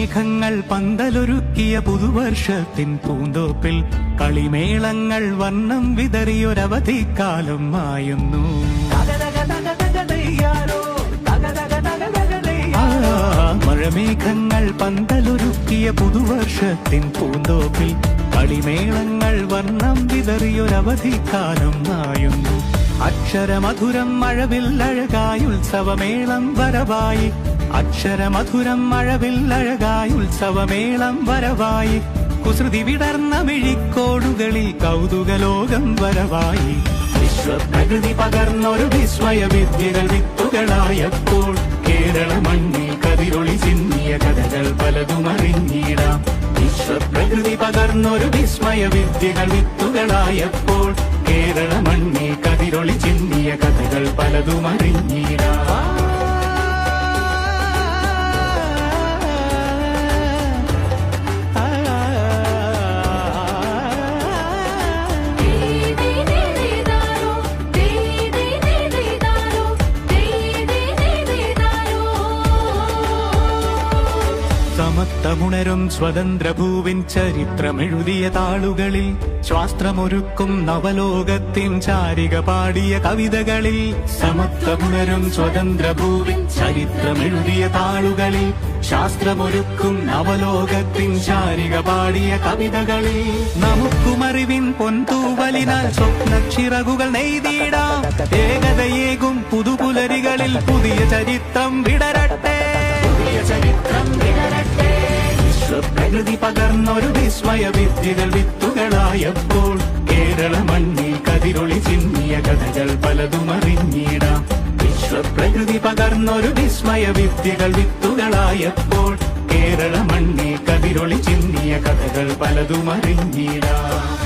മഴമേഘങ്ങൾ പന്തലൊരുക്കിയ പുതുവർഷത്തിൻ പൂന്തോപ്പിൽ കളിമേളങ്ങൾ വർണ്ണം വിതറിയൊരവധിക്കാലം മായുന്നു. മഴമേഘങ്ങൾ പന്തലൊരുക്കിയ പുതുവർഷത്തിൻ പൂന്തോപ്പിൽ കളിമേളങ്ങൾ വർണ്ണം വിതറിയൊരവധിക്കാലം മായുന്നു. അക്ഷരമധുരം മഴവില്ലഴകായി ഉത്സവമേളം വരവായി, അക്ഷരമധുരം മഴവില്ലഴകായി ഉത്സവമേളം വരവായി, കുസൃതി വിടർന്ന മിഴിക്കോടുകളിൽ കൗതുകലോകം വരവായി. വിശ്വപ്രകൃതി പകർന്നൊരു വിസ്മയ വിദ്യകൾ വിത്തുകളായപ്പോൾ കേരള മണ്ണിൽ കതിരൊളി ചിന്നിയ കഥകൾ പലതും അറിഞ്ഞിടാം. വിശ്വപ്രകൃതി പകർന്നൊരു വിസ്മയ വിദ്യകൾ വിത്തുകളായപ്പോൾ കേരള മണ്ണിൽ കതിരൊളി ചിന്നിയ കഥകൾ പലതും അറിഞ്ഞിടാം. സമത്വമുണരും സ്വതന്ത്രഭൂവിൻ ചരിത്രമെഴുതിയ താളുകളിൽ, ശാസ്ത്രമൊരുക്കും നവലോകത്തിൻ ചാരിക പാടിയ കവിതകളിൽ. സമത്വമുണരും സ്വതന്ത്രഭൂവിൻ ചരിത്രമെഴുതിയ താളുകളിൽ, ശാസ്ത്രമൊരുക്കും നവലോകത്തിൻ ചാരിക പാടിയ കവിതകളിൽ. നമുക്കുമറിവിൻ പൊൻതൂവലിനാൽ സ്വപ്നച്ചിറകുകൾ നെയ്തിടാം. ഏകതയേകും പുതുപുലരികളിൽ പുതിയ ചരിത്രം വിടരട്ടെ, പുതിയ ചരിത്രം വിടരട്ടെ. വിശ്വപ്രകൃതി പകർന്നൊരു വിസ്മയ വിദ്യകൾ വിത്തുകളായപ്പോൾ കേരള മണ്ണിൽ കതിരൊളി ചിന്നിയ കഥകൾ പലതും അറിഞ്ഞിടാം. വിശ്വപ്രകൃതി പകർന്നൊരു വിസ്മയ വിദ്യകൾ വിത്തുകളായപ്പോൾ കേരള മണ്ണിൽ കതിരൊളി ചിന്നിയ കഥകൾ പലതും അറിഞ്ഞിടാം.